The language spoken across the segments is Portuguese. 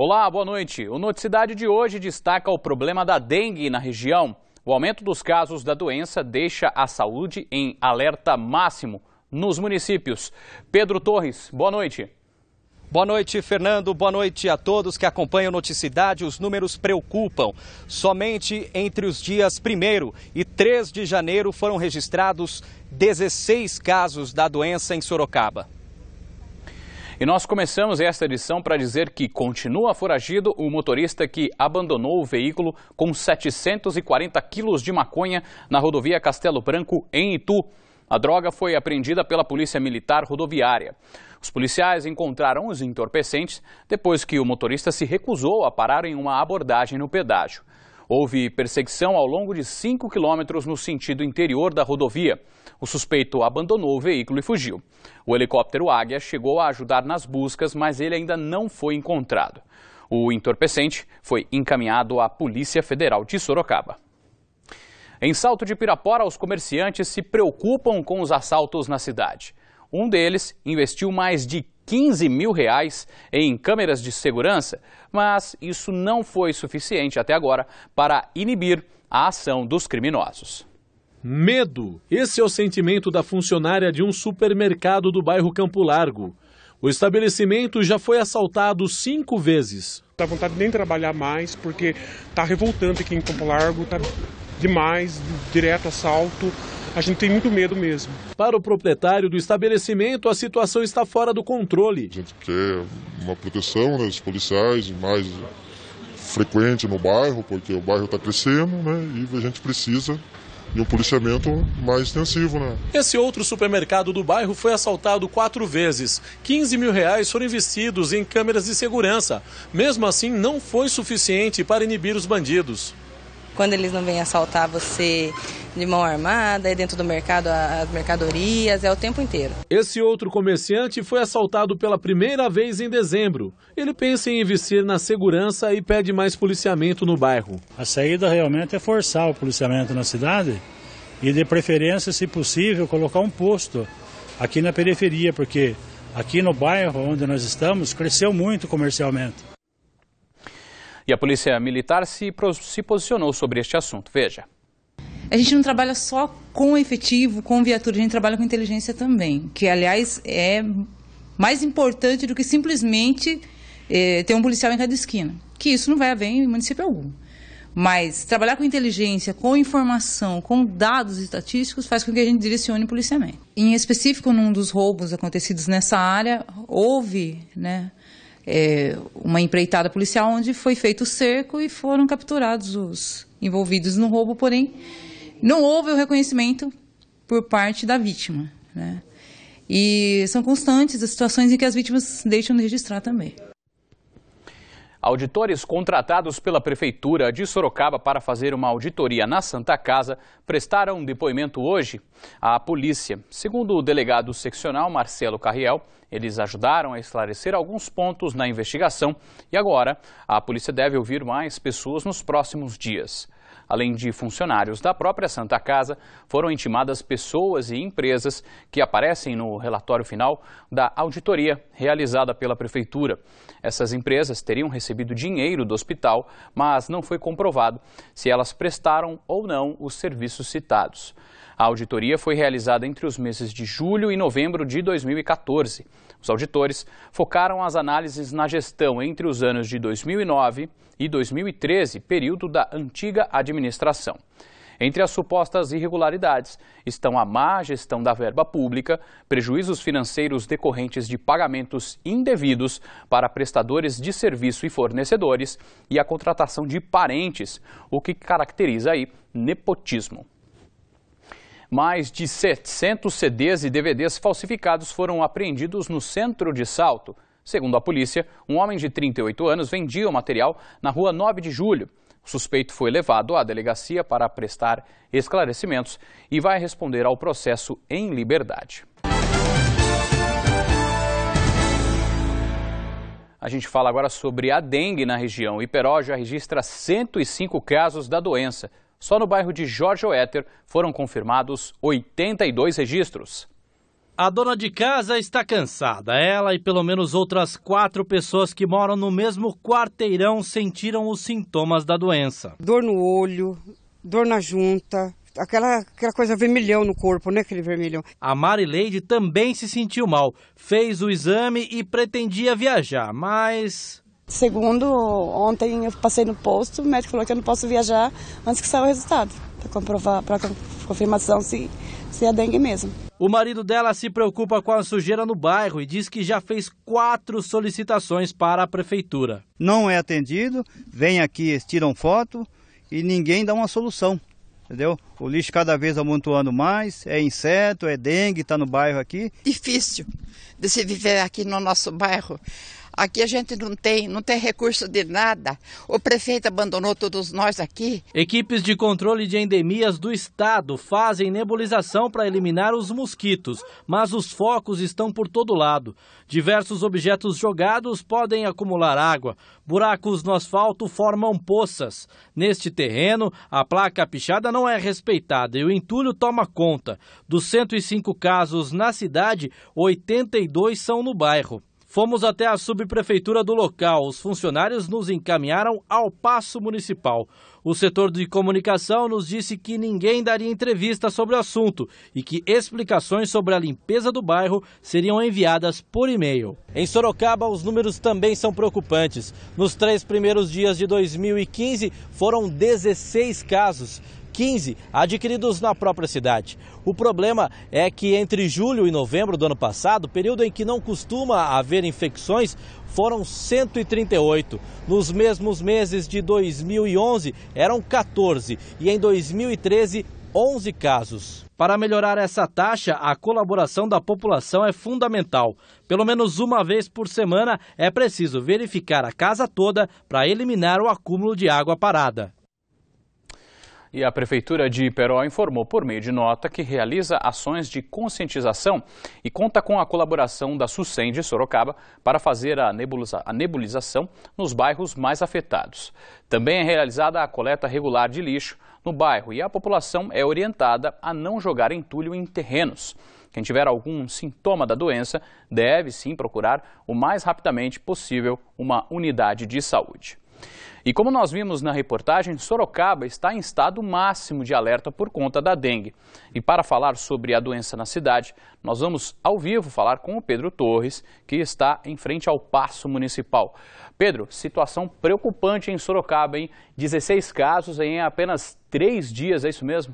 Olá, boa noite. O Noticidade de hoje destaca o problema da dengue na região. O aumento dos casos da doença deixa a saúde em alerta máximo nos municípios. Pedro Torres, boa noite. Boa noite, Fernando. Boa noite a todos que acompanham o Noticidade. Os números preocupam. Somente entre os dias 1º e 3 de janeiro foram registrados 16 casos da doença em Sorocaba. E nós começamos esta edição para dizer que continua foragido o motorista que abandonou o veículo com 740 quilos de maconha na rodovia Castelo Branco, em Itu. A droga foi apreendida pela Polícia Militar Rodoviária. Os policiais encontraram os entorpecentes depois que o motorista se recusou a parar em uma abordagem no pedágio. Houve perseguição ao longo de 5 quilômetros no sentido interior da rodovia. O suspeito abandonou o veículo e fugiu. O helicóptero Águia chegou a ajudar nas buscas, mas ele ainda não foi encontrado. O entorpecente foi encaminhado à Polícia Federal de Sorocaba. Em Salto de Pirapora, os comerciantes se preocupam com os assaltos na cidade. Um deles investiu mais de R$15 mil em câmeras de segurança, mas isso não foi suficiente até agora para inibir a ação dos criminosos. Medo. Esse é o sentimento da funcionária de um supermercado do bairro Campo Largo. O estabelecimento já foi assaltado 5 vezes. Dá vontade de nem trabalhar mais, porque tá revoltante aqui em Campo Largo, tá demais, direto assalto. A gente tem muito medo mesmo. Para o proprietário do estabelecimento, a situação está fora do controle. A gente quer uma proteção, né, dos policiais mais frequente no bairro, porque o bairro está crescendo, né, e a gente precisa de um policiamento mais extensivo, né? Esse outro supermercado do bairro foi assaltado 4 vezes. R$15 mil foram investidos em câmeras de segurança. Mesmo assim, não foi suficiente para inibir os bandidos. Quando eles não vêm assaltar você de mão armada, é dentro do mercado, as mercadorias, é o tempo inteiro. Esse outro comerciante foi assaltado pela primeira vez em dezembro. Ele pensa em investir na segurança e pede mais policiamento no bairro. A saída realmente é forçar o policiamento na cidade e, de preferência, se possível, colocar um posto aqui na periferia, porque aqui no bairro onde nós estamos, cresceu muito comercialmente. E a Polícia Militar se posicionou sobre este assunto. Veja. A gente não trabalha só com efetivo, com viatura, a gente trabalha com inteligência também, que, aliás, é mais importante do que simplesmente ter um policial em cada esquina, que isso não vai haver em município algum. Mas trabalhar com inteligência, com informação, com dados estatísticos, faz com que a gente direcione o policiamento. Em específico, num dos roubos acontecidos nessa área, houve, uma empreitada policial onde foi feito o cerco e foram capturados os envolvidos no roubo, porém não houve o reconhecimento por parte da vítima, E são constantes as situações em que as vítimas deixam de registrar também. Auditores contratados pela Prefeitura de Sorocaba para fazer uma auditoria na Santa Casa prestaram depoimento hoje à polícia. Segundo o delegado seccional Marcelo Carriel, eles ajudaram a esclarecer alguns pontos na investigação e agora a polícia deve ouvir mais pessoas nos próximos dias. Além de funcionários da própria Santa Casa, foram intimadas pessoas e empresas que aparecem no relatório final da auditoria realizada pela Prefeitura. Essas empresas teriam recebido dinheiro do hospital, mas não foi comprovado se elas prestaram ou não os serviços citados. A auditoria foi realizada entre os meses de julho e novembro de 2014. Os auditores focaram as análises na gestão entre os anos de 2009 e 2013, período da antiga administração. Entre as supostas irregularidades estão a má gestão da verba pública, prejuízos financeiros decorrentes de pagamentos indevidos para prestadores de serviço e fornecedores e a contratação de parentes, o que caracteriza aí nepotismo. Mais de 700 CDs e DVDs falsificados foram apreendidos no centro de Salto. Segundo a polícia, um homem de 38 anos vendia o material na rua 9 de julho. O suspeito foi levado à delegacia para prestar esclarecimentos e vai responder ao processo em liberdade. A gente fala agora sobre a dengue na região. Iperó já registra 105 casos da doença. Só no bairro de Jorge Oeter foram confirmados 82 registros. A dona de casa está cansada. Ela e pelo menos outras 4 pessoas que moram no mesmo quarteirão sentiram os sintomas da doença. Dor no olho, dor na junta, aquela coisa vermelhão no corpo, né? Aquele vermelhão. A Marileide também se sentiu mal. Fez o exame e pretendia viajar, mas... Segundo, ontem eu passei no posto, o médico falou que eu não posso viajar antes que saia o resultado, para comprovar, para confirmação se é dengue mesmo. O marido dela se preocupa com a sujeira no bairro e diz que já fez 4 solicitações para a prefeitura. Não é atendido, vem aqui, tiram foto e ninguém dá uma solução, entendeu? O lixo cada vez amontoando mais, é inseto, é dengue, está no bairro aqui. Difícil de se viver aqui no nosso bairro. Aqui a gente não tem recurso de nada. O prefeito abandonou todos nós aqui. Equipes de controle de endemias do estado fazem nebulização para eliminar os mosquitos, mas os focos estão por todo lado. Diversos objetos jogados podem acumular água. Buracos no asfalto formam poças. Neste terreno, a placa pichada não é respeitada e o entulho toma conta. Dos 105 casos na cidade, 82 são no bairro. Fomos até a subprefeitura do local. Os funcionários nos encaminharam ao Paço Municipal. O setor de comunicação nos disse que ninguém daria entrevista sobre o assunto e que explicações sobre a limpeza do bairro seriam enviadas por e-mail. Em Sorocaba, os números também são preocupantes. Nos 3 primeiros dias de 2015, foram 16 casos. 15 adquiridos na própria cidade. O problema é que entre julho e novembro do ano passado, período em que não costuma haver infecções, foram 138. Nos mesmos meses de 2011, eram 14 e em 2013, 11 casos. Para melhorar essa taxa, a colaboração da população é fundamental. Pelo menos uma vez por semana é preciso verificar a casa toda para eliminar o acúmulo de água parada. E a Prefeitura de Iperó informou por meio de nota que realiza ações de conscientização e conta com a colaboração da SUSEM de Sorocaba para fazer a nebulização nos bairros mais afetados. Também é realizada a coleta regular de lixo no bairro e a população é orientada a não jogar entulho em terrenos. Quem tiver algum sintoma da doença deve sim procurar o mais rapidamente possível uma unidade de saúde. E como nós vimos na reportagem, Sorocaba está em estado máximo de alerta por conta da dengue. E para falar sobre a doença na cidade, nós vamos ao vivo falar com o Pedro Torres, que está em frente ao Paço Municipal. Pedro, situação preocupante em Sorocaba, hein? 16 casos em apenas 3 dias, é isso mesmo?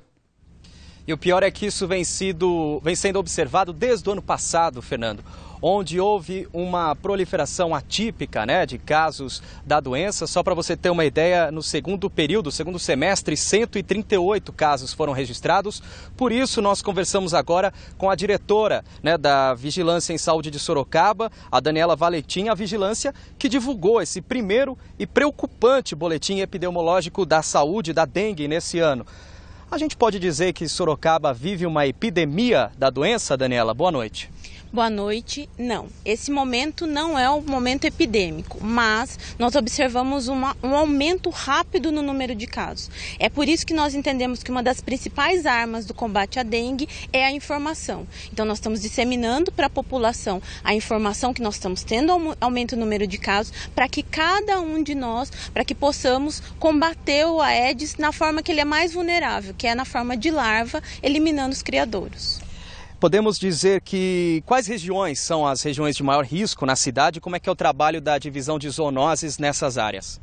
E o pior é que isso vem sendo observado desde o ano passado, Fernando, onde houve uma proliferação atípica, de casos da doença. Só para você ter uma ideia, no segundo semestre, 138 casos foram registrados. Por isso, nós conversamos agora com a diretora da Vigilância em Saúde de Sorocaba, a Daniela Valetim, a Vigilância, que divulgou esse primeiro e preocupante boletim epidemiológico da saúde da dengue nesse ano. A gente pode dizer que Sorocaba vive uma epidemia da doença, Daniela? Boa noite. Boa noite. Não, esse momento não é um momento epidêmico, mas nós observamos um aumento rápido no número de casos. É por isso que nós entendemos que uma das principais armas do combate à dengue é a informação. Então nós estamos disseminando para a população a informação que nós estamos tendo aumento no número de casos, para que cada um de nós, para que possamos combater o Aedes na forma que ele é mais vulnerável, que é na forma de larva, eliminando os criadouros. Podemos dizer que quais regiões são as regiões de maior risco na cidade? Como é que é o trabalho da divisão de zoonoses nessas áreas?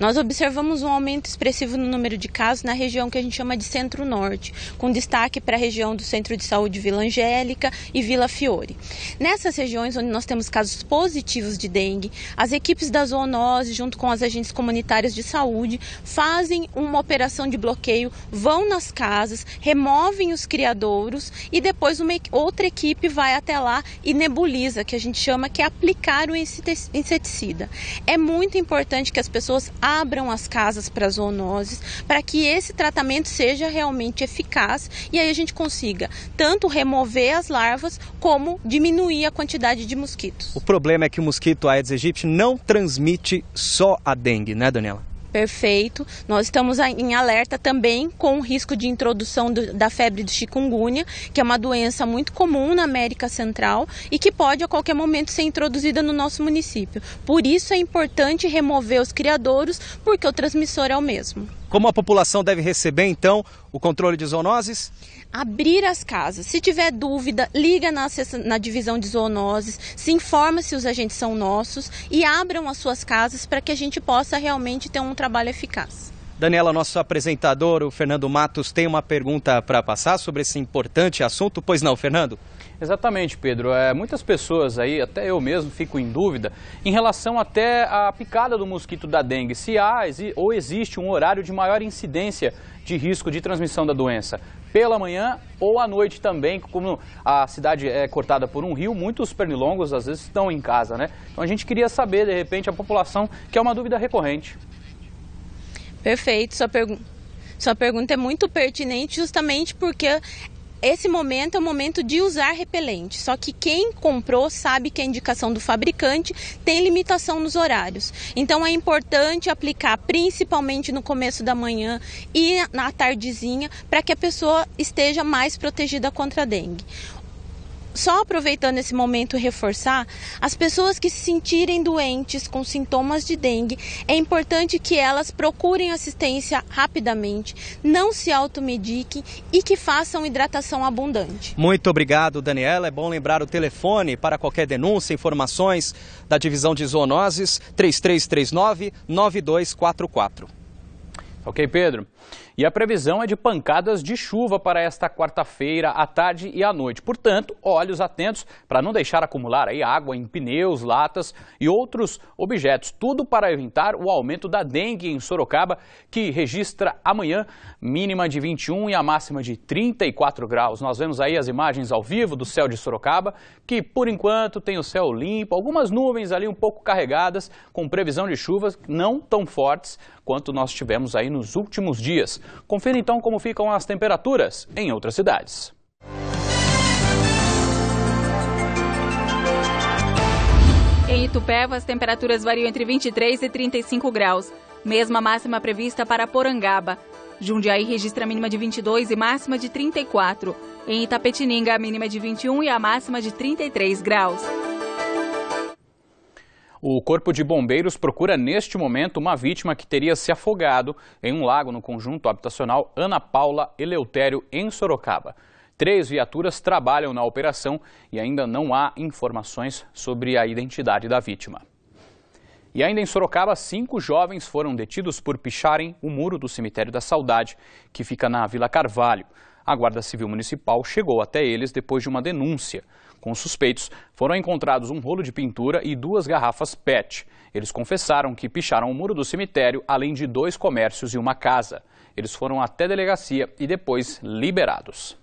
Nós observamos um aumento expressivo no número de casos na região que a gente chama de Centro-Norte, com destaque para a região do Centro de Saúde Vila Angélica e Vila Fiore. Nessas regiões onde nós temos casos positivos de dengue, as equipes da zoonose, junto com as agentes comunitárias de saúde, fazem uma operação de bloqueio, vão nas casas, removem os criadouros e depois uma outra equipe vai até lá e nebuliza, que a gente chama que é aplicar o inseticida. É muito importante que as pessoas abram as casas para as zoonoses, para que esse tratamento seja realmente eficaz e aí a gente consiga tanto remover as larvas como diminuir a quantidade de mosquitos. O problema é que o mosquito Aedes aegypti não transmite só a dengue, né, Daniela? Perfeito. Nós estamos em alerta também com o risco de introdução da febre do chikungunya, que é uma doença muito comum na América Central e que pode a qualquer momento ser introduzida no nosso município. Por isso é importante remover os criadouros, porque o transmissor é o mesmo. Como a população deve receber, então, o controle de zoonoses? Abrir as casas. Se tiver dúvida, liga na divisão de zoonoses, se informa se os agentes são nossos e abram as suas casas para que a gente possa realmente ter um trabalho eficaz. Daniela, nosso apresentador, o Fernando Matos, tem uma pergunta para passar sobre esse importante assunto. Pois não, Fernando? Exatamente, Pedro. Muitas pessoas aí, até eu mesmo, fico em dúvida em relação até à picada do mosquito da dengue. Se há ou existe um horário de maior incidência de risco de transmissão da doença. Pela manhã ou à noite também, como a cidade é cortada por um rio, muitos pernilongos às vezes estão em casa, né? Então a gente queria saber, de repente, a população, que é uma dúvida recorrente. Perfeito, sua pergunta é muito pertinente justamente porque esse momento é o momento de usar repelente, só que quem comprou sabe que a indicação do fabricante tem limitação nos horários. Então é importante aplicar principalmente no começo da manhã e na tardezinha para que a pessoa esteja mais protegida contra a dengue. Só aproveitando esse momento reforçar, as pessoas que se sentirem doentes com sintomas de dengue, é importante que elas procurem assistência rapidamente, não se automediquem e que façam hidratação abundante. Muito obrigado, Daniela. É bom lembrar o telefone para qualquer denúncia, informações da divisão de zoonoses, 3339-9244. Ok, Pedro? E a previsão é de pancadas de chuva para esta quarta-feira, à tarde e à noite. Portanto, olhos atentos para não deixar acumular aí água em pneus, latas e outros objetos. Tudo para evitar o aumento da dengue em Sorocaba, que registra amanhã mínima de 21 e a máxima de 34 graus. Nós vemos aí as imagens ao vivo do céu de Sorocaba, que por enquanto tem o céu limpo, algumas nuvens ali um pouco carregadas, com previsão de chuvas não tão fortes quanto nós tivemos aí nos últimos dias. Confira então como ficam as temperaturas em outras cidades. Em Itupeva, as temperaturas variam entre 23 e 35 graus. Mesma máxima prevista para Porangaba. Jundiaí registra a mínima de 22 e máxima de 34. Em Itapetininga, a mínima de 21 e a máxima de 33 graus. O Corpo de Bombeiros procura neste momento uma vítima que teria se afogado em um lago no conjunto habitacional Ana Paula Eleutério, em Sorocaba. 3 viaturas trabalham na operação e ainda não há informações sobre a identidade da vítima. E ainda em Sorocaba, 5 jovens foram detidos por picharem o muro do Cemitério da Saudade, que fica na Vila Carvalho. A Guarda Civil Municipal chegou até eles depois de uma denúncia. Com os suspeitos, foram encontrados um rolo de pintura e 2 garrafas PET. Eles confessaram que picharam o muro do cemitério, além de 2 comércios e uma casa. Eles foram até a delegacia e depois liberados.